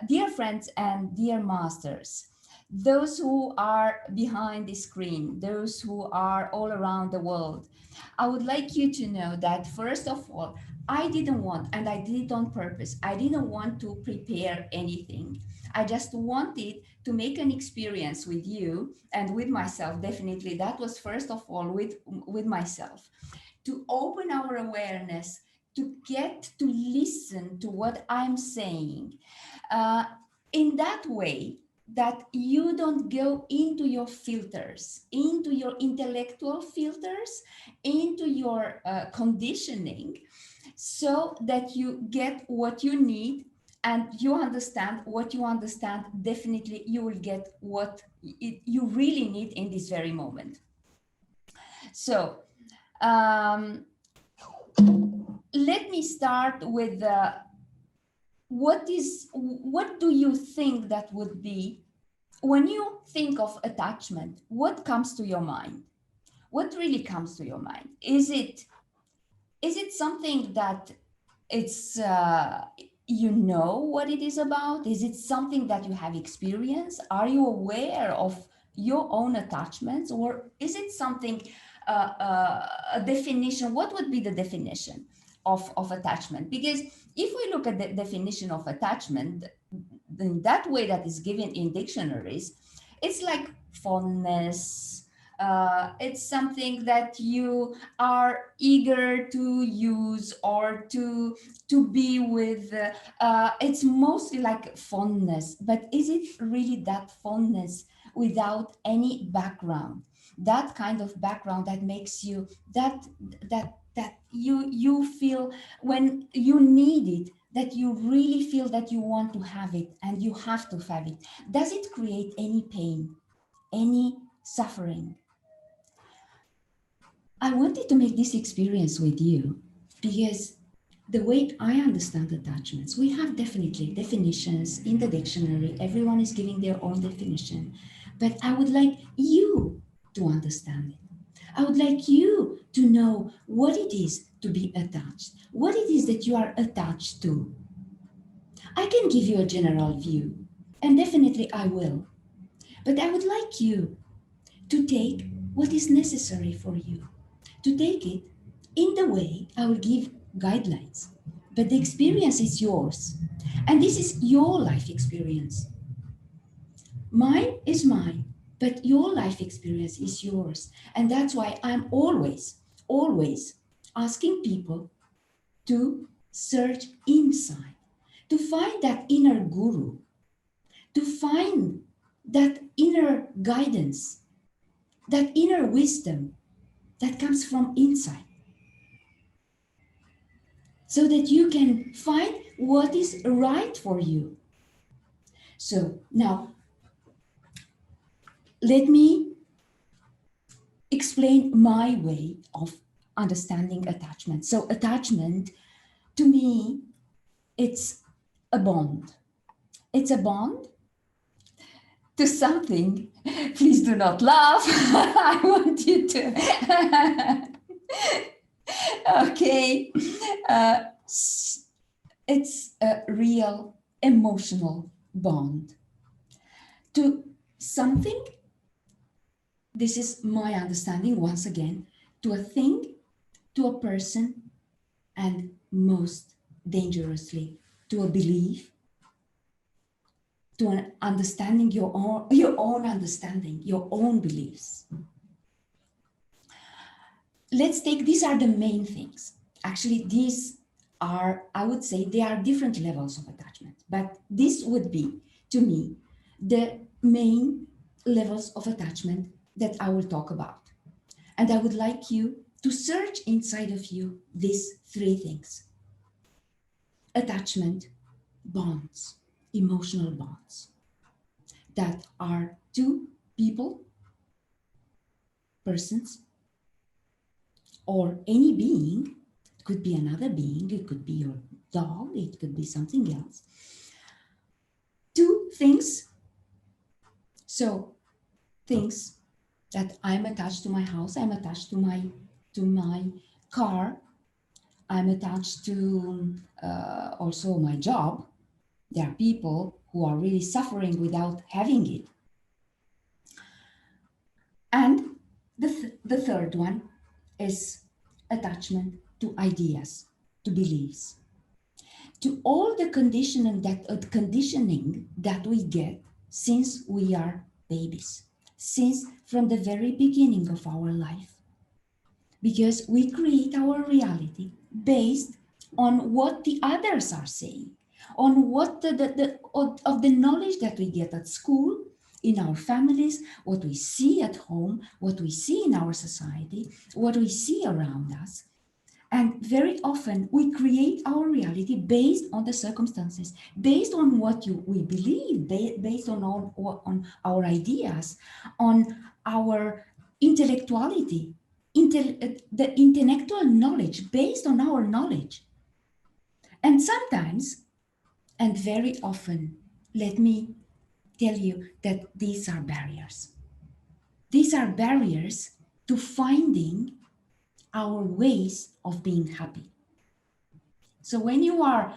Dear friends and dear masters, those who are behind the screen, those who are all around the world, I would like you to know that first of all, I didn't want, and I did it on purpose, I didn't want to prepare anything. I just wanted to make an experience with you and with myself. Definitely, that was first of all with myself, to open our awareness, to get to listen to what I'm saying. Uh, in that way, that you don't go into your filters, into your intellectual filters, into your conditioning, so that you get what you need and you understand what you understand. Definitely, you will get what you really need in this very moment. So, um, let me start with what do you think that would be when you think of attachment? What comes to your mind? What really comes to your mind? Is it something that it's you know what it is about? Is it something that you have experienced? Are you aware of your own attachments, or is it something a definition? What would be the definition of attachment? Because if we look at the definition of attachment in that way that is given in dictionaries, it's like fondness. It's something that you are eager to use or to be with. It's mostly like fondness, but is it really that fondness without any background? That kind of background that makes you that you feel when you need it, that you really feel that you want to have it and you have to have it. Does it create any pain, any suffering? I wanted to make this experience with you because the way I understand attachments, we have definitely definitions in the dictionary. Everyone is giving their own definition, but I would like you to understand it. I would like you to know what it is to be attached, what it is that you are attached to. I can give you a general view, and definitely I will, but I would like you to take what is necessary for you, to take it in the way I will give guidelines. But the experience is yours, and this is your life experience. Mine is mine, but your life experience is yours. And that's why I'm always asking people to search inside, to find that inner guru, to find that inner guidance, that inner wisdom that comes from inside, so that you can find what is right for you. So now, let me explain my way of understanding attachment. So attachment, to me, it's a bond. It's a bond to something. Please do not laugh. I want you to. Okay. Uh, it's a real emotional bond to something. This is my understanding, once again, to a thing, to a person, and most dangerously, to a belief, to an understanding, your own understanding, your own beliefs. Let's take, these are the main things. Actually, these are, I would say, they are different levels of attachment, but this would be, to me, the main levels of attachment that I will talk about. And I would like you to search inside of you these three things: attachment, bonds, emotional bonds, that are two people, persons, or any being. It could be another being, it could be your dog, it could be something else. Two things. So things that I'm attached to my house, I'm attached to my car, I'm attached to also my job, There are people who are really suffering without having it. And the third one is attachment to ideas, to beliefs, to all the conditioning that we get since we are babies, since from the very beginning of our life. Because we create our reality based on what the others are saying, on what of the knowledge that we get at school, in our families, what we see at home, what we see in our society, what we see around us. And very often we create our reality based on the circumstances, based on what we believe, based on our ideas, on our intellectuality, the intellectual knowledge based on our knowledge. And sometimes, and very often, let me tell you that these are barriers. These are barriers to finding our ways of being happy. So when you are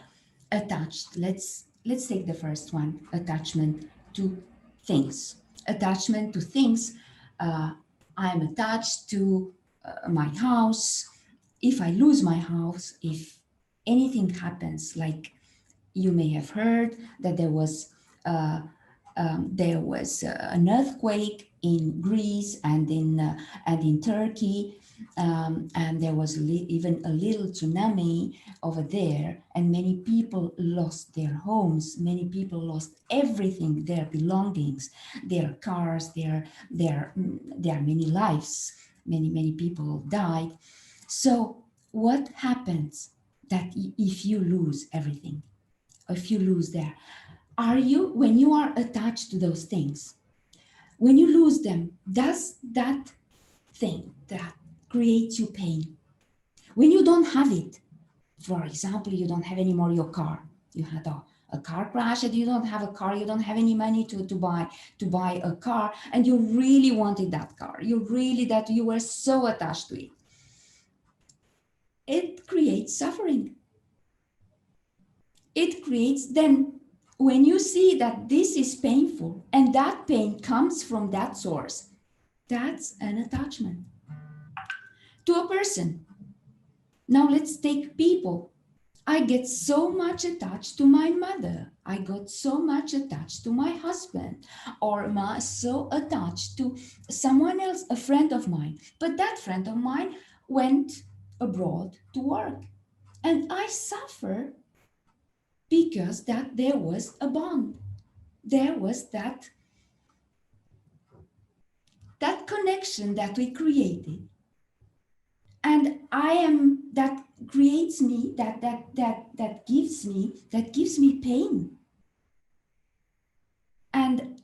attached, let's take the first one, attachment to things. Attachment to things. I'm attached to my house. If I lose my house, if anything happens, like you may have heard that uh, there was an earthquake in Greece and in Turkey, and there was even a little tsunami over there, and many people lost their homes. Many people lost everything, their belongings, their cars, their many lives. Many people died. So what happens that if you lose everything, if you lose there? When you are attached to those things, when you lose them, does that thing that creates you pain, when you don't have it, for example, you don't have anymore your car, you had a car crash and you don't have a car, you don't have any money to buy a car, and you really wanted that car, you were so attached to it, it creates suffering. It creates, then when you see that this is painful and that pain comes from that source, that's an attachment to a person. Now let's take people. I get so much attached to my mother. I got so much attached to my husband, or so attached to someone else, a friend of mine. But that friend of mine went abroad to work, and I suffer because that there was a bond. There was that connection that we created. And I am, that creates me, that gives me pain. And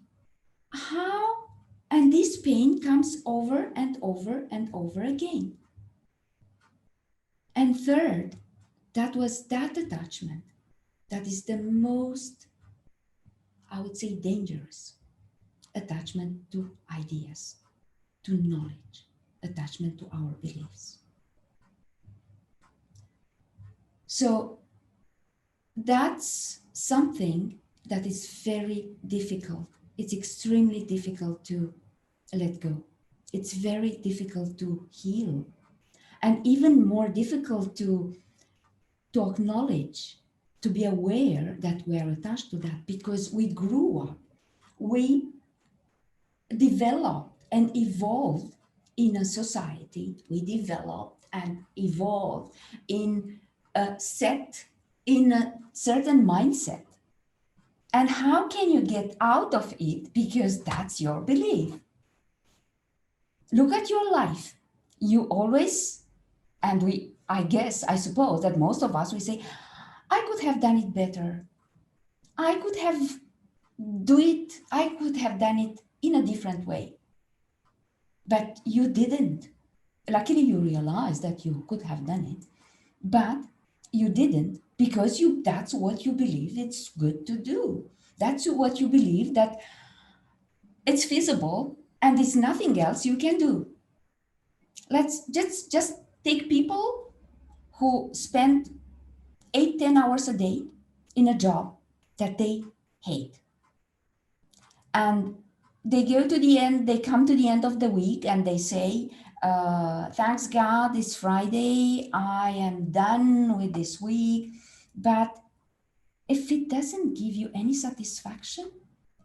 this pain comes over and over and over again. And third, that was that attachment that is the most, I would say, dangerous. Attachment to ideas, to knowledge, attachment to our beliefs. So that's something that is very difficult. It's extremely difficult to let go. It's very difficult to heal, and even more difficult to acknowledge, to be aware that we are attached to that, because we grew up, we developed and evolved in a society, we developed and evolved in a certain mindset. And how can you get out of it? Because that's your belief. Look at your life. You always, and I suppose that most of us, we say, I could have done it better. I could have done it in a different way. But you didn't. Luckily, you realized that you could have done it, but you didn't, because that's what you believe it's good to do. That's what you believe, that it's feasible and there's nothing else you can do. Let's just take people who spend 8-10 hours a day in a job that they hate. And they go to the end, they come to the end of the week and they say, thanks God, it's Friday, I am done with this week. But if it doesn't give you any satisfaction,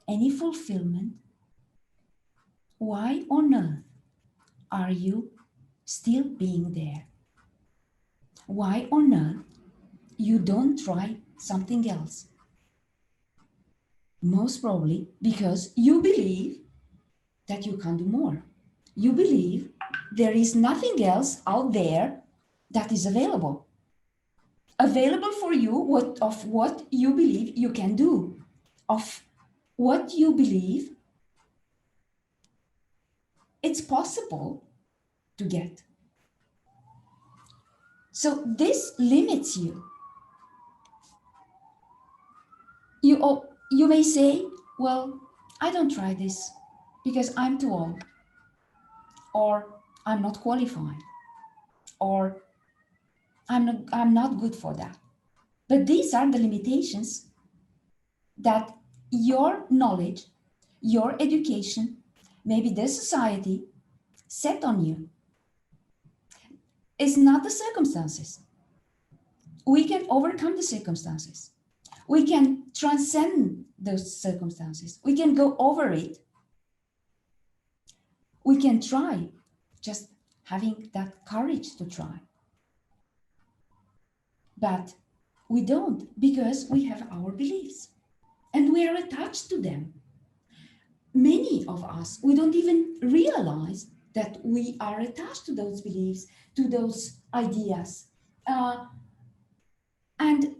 any fulfillment, why on earth are you still being there? Why on earth you don't try something else? Most probably because you believe that you can do more. You believe there is nothing else out there that is available for you, what you believe you can do, of what you believe it's possible to get. So this limits you. You may say, well, I don't try this because I'm too old, or I'm not qualified, or I'm not good for that. But these are the limitations that your knowledge, your education, maybe the society set on you. It's not the circumstances. We can overcome the circumstances. We can transcend those circumstances. We can go over it. We can try, just having that courage to try. But we don't, because we have our beliefs and we are attached to them. Many of us, we don't even realize that we are attached to those beliefs, to those ideas. And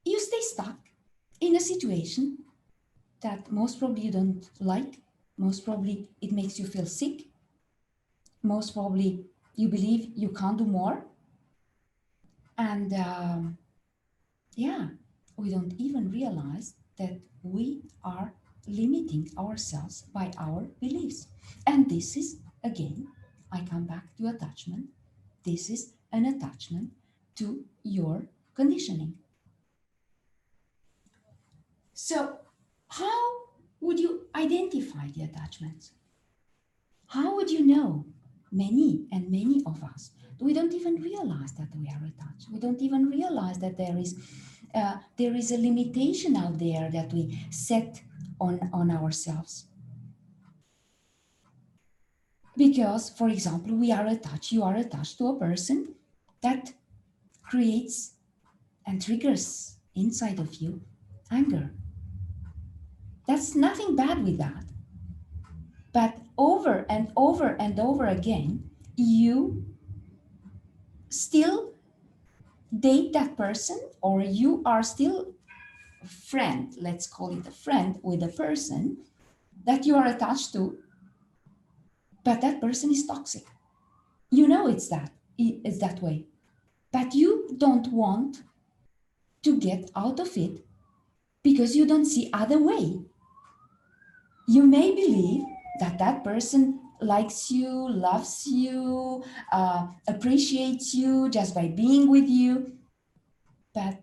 you stay stuck in a situation that most probably you don't like. Most probably it makes you feel sick. Most probably you believe you can't do more. And we don't even realize that we are limiting ourselves by our beliefs. And this is, again, I come back to attachment. This is an attachment to your conditioning. So how would you identify the attachments? How would you know? Many of us, we don't even realize that we are attached. We don't even realize that there is a limitation out there that we set on ourselves. Because, for example, you are attached to a person that creates and triggers inside of you anger. That's nothing bad with that. But over and over and over again, you still date that person, or you are still a friend, let's call it a friend, with a person that you are attached to, but that person is toxic. You know it's that way, but you don't want to get out of it because you don't see other way. You may believe that that person likes you, loves you, appreciates you just by being with you. But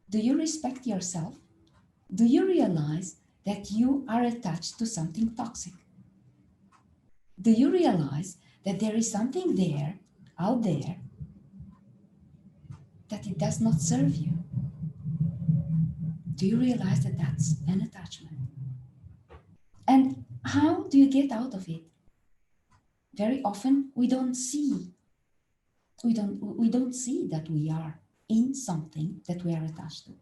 do you respect yourself? Do you realize that you are attached to something toxic? Do you realize that there is something there, out there, that it does not serve you? Do you realize that that's an attachment? And how do you get out of it? Very often we don't see that we are in something that we are attached to.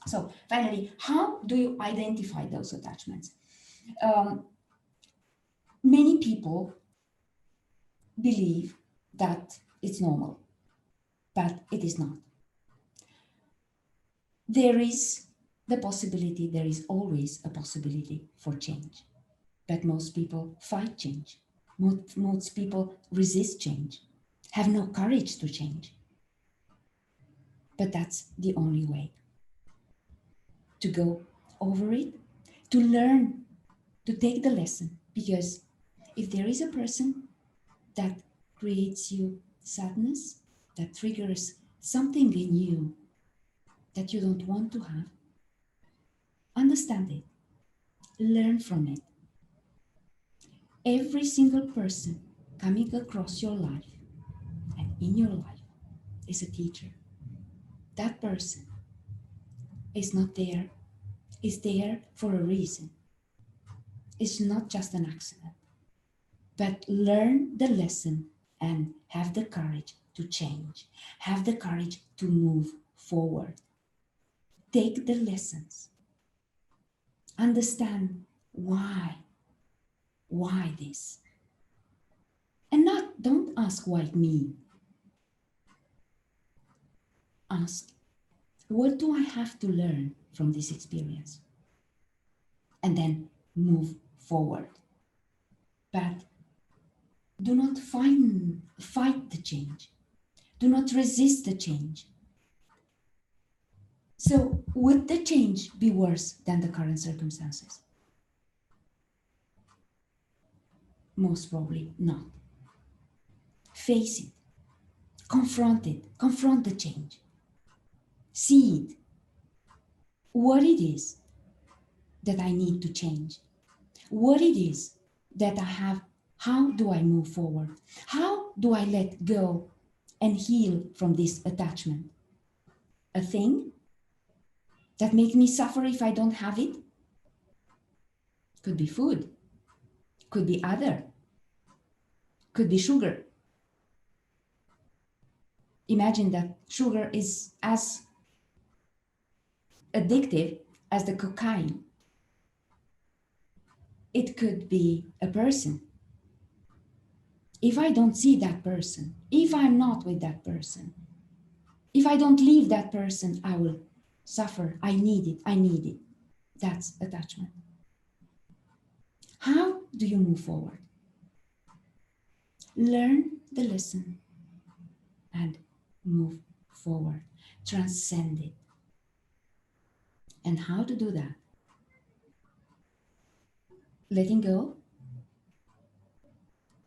So finally, how do you identify those attachments? Many people believe that it's normal, but it is not. There is always a possibility for change, but most people fight change. Most people resist change, have no courage to change. But that's the only way to go over it, to learn, to take the lesson. Because if there is a person that creates you sadness, that triggers something in you that you don't want to have, Understand it. Learn from it. Every single person coming across your life and in your life is a teacher. That person is not there, is there for a reason. It's not just an accident. But learn the lesson and have the courage to change. Have the courage to move forward. Take the lessons. Understand why. Why this? And don't ask why me. Ask, what do I have to learn from this experience? And then move forward. But do not fight the change. Do not resist the change. So would the change be worse than the current circumstances? Most probably not. Face it. Confront it. Confront the change. See it. What it is that I need to change. What it is that I have. How do I move forward? How do I let go and heal from this attachment? A thing that makes me suffer if I don't have it? Could be food. Could be other. Could be sugar. Imagine that sugar is as addictive as the cocaine. It could be a person. If I don't see that person, if I'm not with that person, if I don't leave that person, I will suffer. I need it. I need it. That's attachment. How do you move forward? Learn the lesson and move forward. Transcend it. And how to do that? Letting go.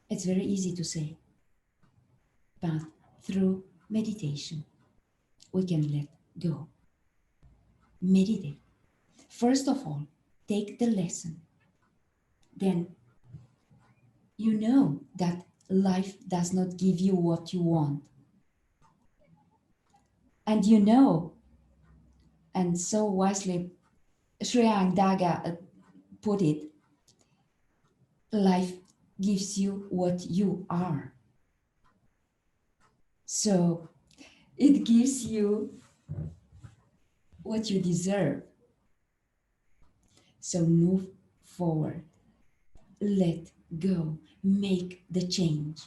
It's very easy to say, but through meditation, we can let go. Meditate. First of all, take the lesson. Then you know that life does not give you what you want. And you know, and so wisely Shreyang Daga put it, life gives you what you are. So it gives you what you deserve. So move forward, let go, make the change.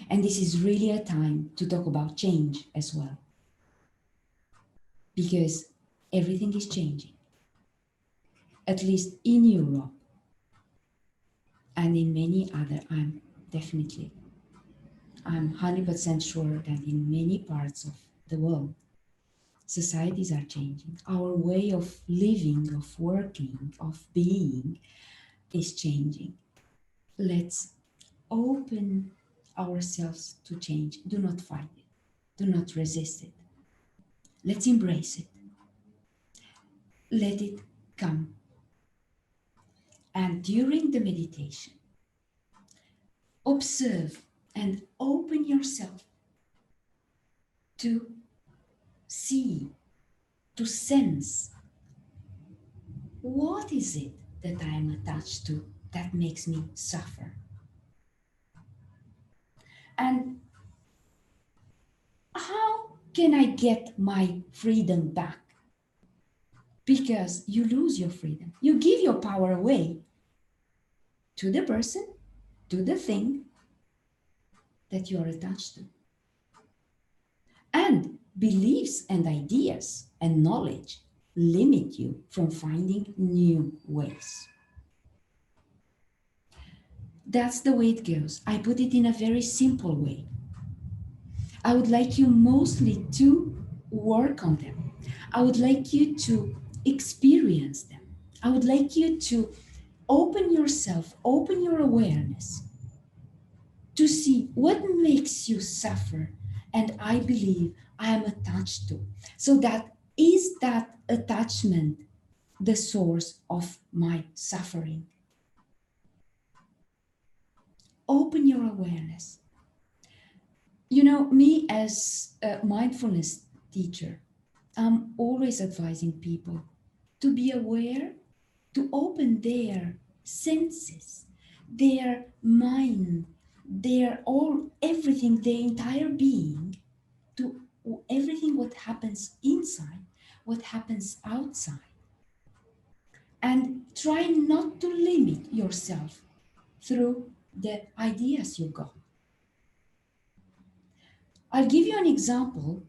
And this is really a time to talk about change as well. Because everything is changing, at least in Europe and in many other, I'm 100% sure that in many parts of the world, societies are changing. Our way of living, of working, of being is changing. Let's open ourselves to change. Do not fight it. Do not resist it. Let's embrace it. Let it come. And during the meditation, observe and open yourself to see, to sense, what is it that I am attached to that makes me suffer? And how can I get my freedom back? Because you lose your freedom. You give your power away to the person, to the thing that you are attached to. And beliefs and ideas and knowledge limit you from finding new ways. That's the way it goes. I put it in a very simple way. I would like you mostly to work on them. I would like you to experience them. I would like you to open yourself, open your awareness to see what makes you suffer and I believe I am attached to. So that is that attachment the source of my suffering. Open your awareness. You know, me as a mindfulness teacher, I'm always advising people to be aware, to open their senses, their mind, everything, their entire being, to everything what happens inside, what happens outside. And try not to limit yourself through the ideas you got. I'll give you an example,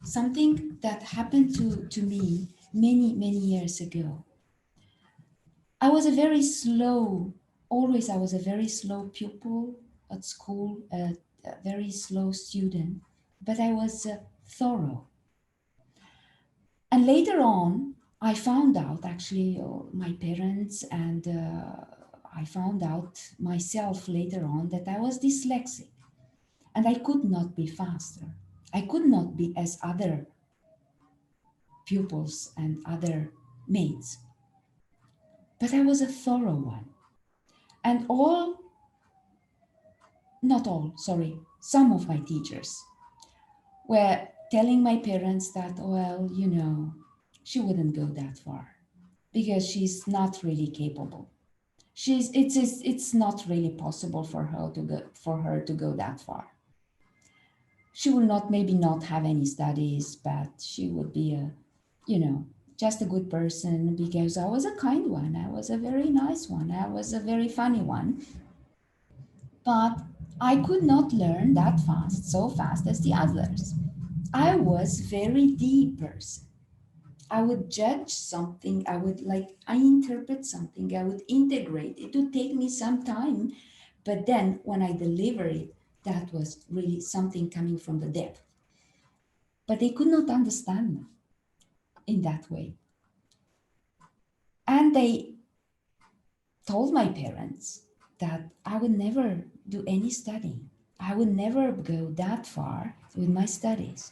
something that happened to me many years ago. I was a very slow, I was a very slow pupil at school, a very slow student, but I was thorough. And later on, I found out actually, my parents and I found out myself later on that I was dyslexic and I could not be faster. I could not be as other pupils and other mates. But I was a thorough one. And some of my teachers were telling my parents that, well, you know, she wouldn't go that far because she's not really capable. It's not really possible for her to go that far. She will maybe not have any studies, but she would be just a good person because I was a kind one. I was a very nice one. I was a very funny one. But I could not learn that fast, so fast as the others. I was very deep person. I would judge something, I interpret something, I would integrate. It would take me some time, but then when I deliver it, that was really something coming from the depth. But they could not understand me in that way. And they told my parents that I would never do any studying. I would never go that far with my studies.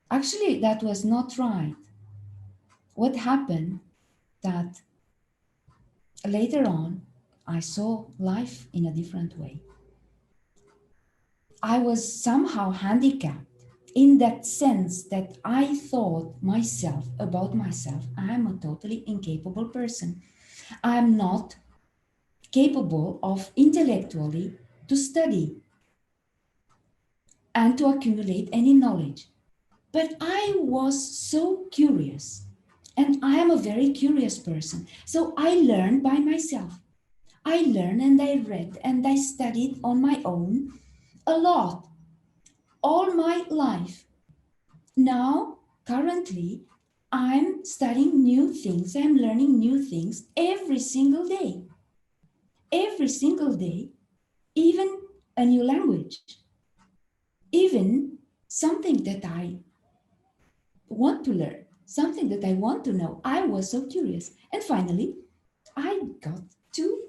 Actually, that was not right. What happened that later on, I saw life in a different way. I was somehow handicapped in that sense that I thought about myself, I'm a totally incapable person. I'm not capable of intellectually to study and to accumulate any knowledge. But I was so curious, and I am a very curious person. So I learned by myself. I learned and I read and I studied on my own a lot, all my life. Now, currently, I'm studying new things, I'm learning new things every single day. Every single day, even a new language, even something that I want to learn, something that I want to know. I was so curious. And finally, I got 2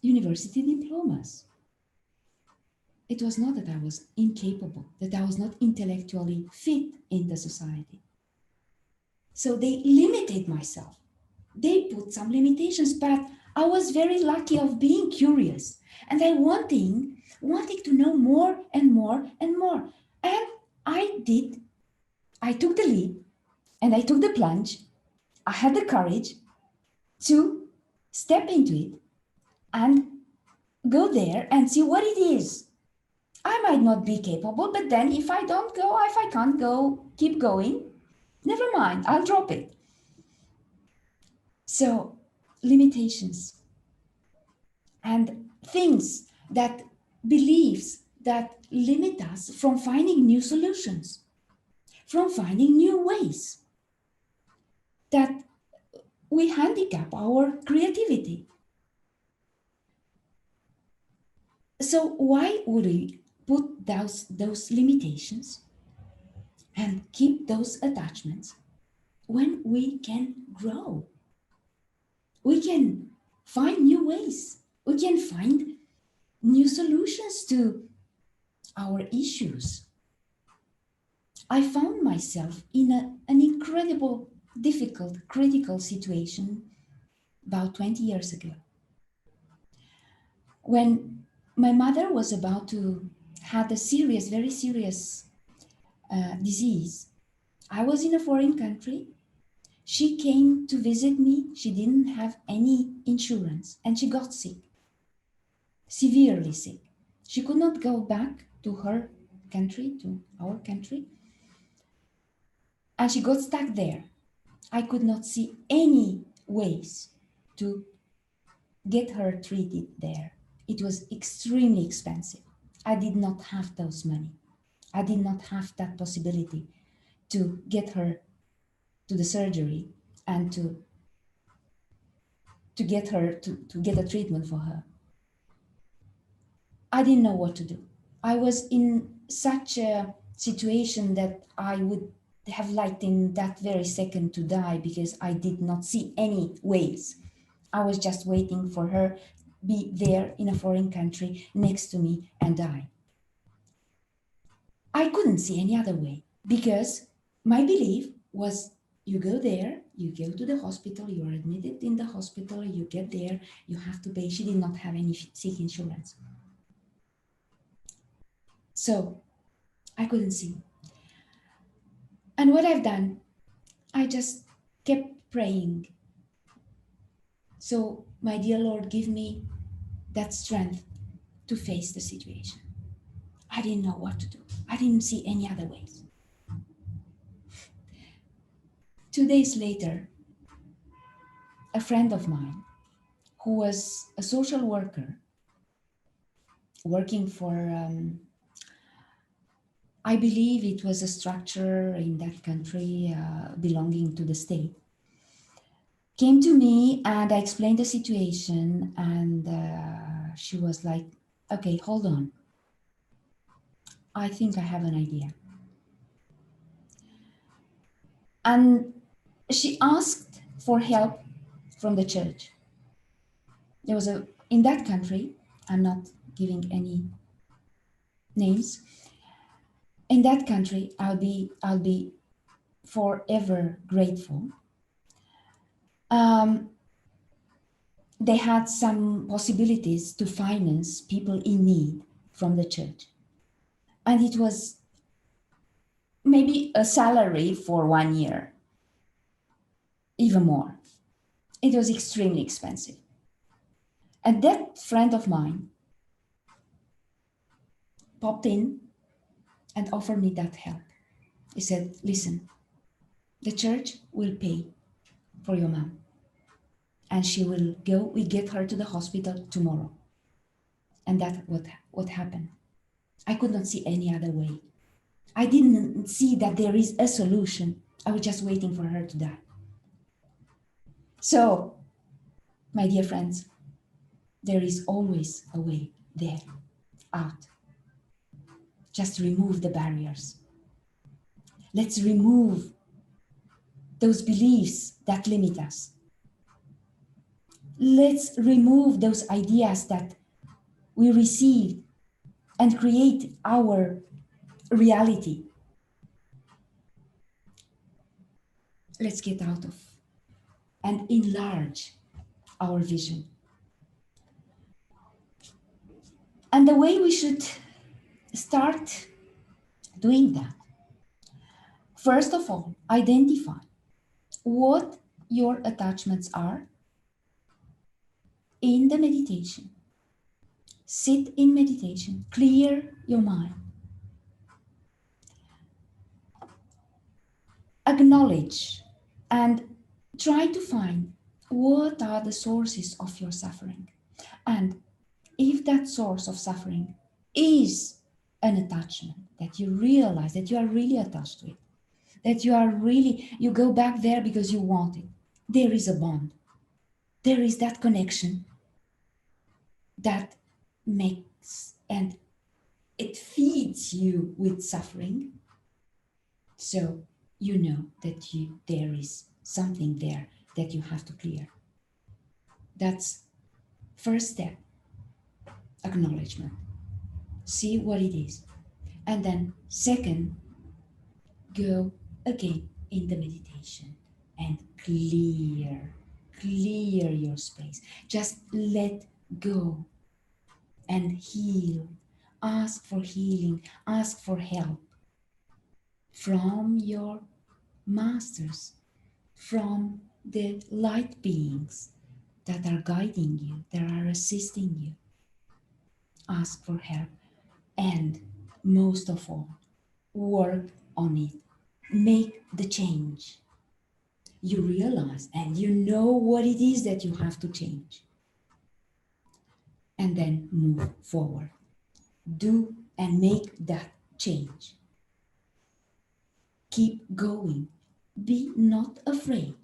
university diplomas. It was not that I was incapable, that I was not intellectually fit in the society. So they limited myself. They put some limitations, but I was very lucky of being curious. And I wanting to know more and more and more. And I took the leap and I took the plunge. I had the courage to step into it and go there and see what it is. I might not be capable, but then if I can't go, keep going, never mind, I'll drop it. So, limitations and beliefs that limit us from finding new solutions, from finding new ways, that we handicap our creativity. So why would we put those limitations and keep those attachments when we can grow? We can find new ways. We can find new solutions to our issues. I found myself in an incredible difficult, critical situation about 20 years ago. When my mother was about to have a serious, very serious disease, I was in a foreign country. She came to visit me. She didn't have any insurance and she got sick, severely sick. She could not go back to her country, to our country, and she got stuck there. I could not see any ways to get her treated there. It was extremely expensive. I did not have those money. I did not have that possibility to get her to the surgery and to get her to get a treatment for her. I didn't know what to do. I was in such a situation that I would have liked in that very second to die because I did not see any ways. I was just waiting for her be there in a foreign country next to me and die. I couldn't see any other way because my belief was you go there, you go to the hospital, you are admitted in the hospital, you get there, you have to pay. She did not have any sick insurance. So I couldn't see. And what I've done, I just kept praying. So, my dear Lord, give me that strength to face the situation. I didn't know what to do. I didn't see any other ways. 2 days later, a friend of mine who was a social worker working for, I believe it was a structure in that country belonging to the state, came to me and I explained the situation and she was like, okay, hold on. I think I have an idea. And she asked for help from the church. There was in that country, I'm not giving any names, in that country, I'll be forever grateful. They had some possibilities to finance people in need from the church. And it was maybe a salary for 1 year, even more. It was extremely expensive. And that friend of mine popped in and offered me that help. He said, listen, the church will pay for your mom. And she will go, we get her to the hospital tomorrow. And that's what happened. I could not see any other way. I didn't see that there is a solution. I was just waiting for her to die. So, my dear friends, there is always a way there, out. Just remove the barriers. Let's remove those beliefs that limit us. Let's remove those ideas that we receive and create our reality. Let's get out of and enlarge our vision. And the way we should start doing that, first of all, identify what your attachments are in the meditation. Sit in meditation, clear your mind. Acknowledge and try to find what are the sources of your suffering. And if that source of suffering is an attachment that you realize that you are really attached to it, that you go back there because you want it, there is a bond. There is that connection that makes and it feeds you with suffering. So you know that there is something there that you have to clear. That's first step, acknowledgement. See what it is. And then second, go again in the meditation and clear your space. Just let go and heal. Ask for healing, ask for help from your masters, from the light beings that are guiding you, that are assisting you. Ask for help, and most of all, work on it. Make the change. You realize and you know what it is that you have to change. And then move forward. Do and make that change. Keep going. Be not afraid.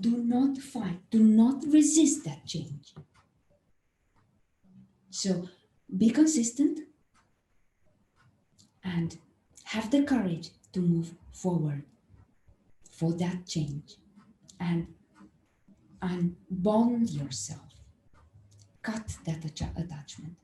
Do not fight. Do not resist that change. So be consistent and have the courage to move forward for that change, and unbond yourself. Cut that attachment.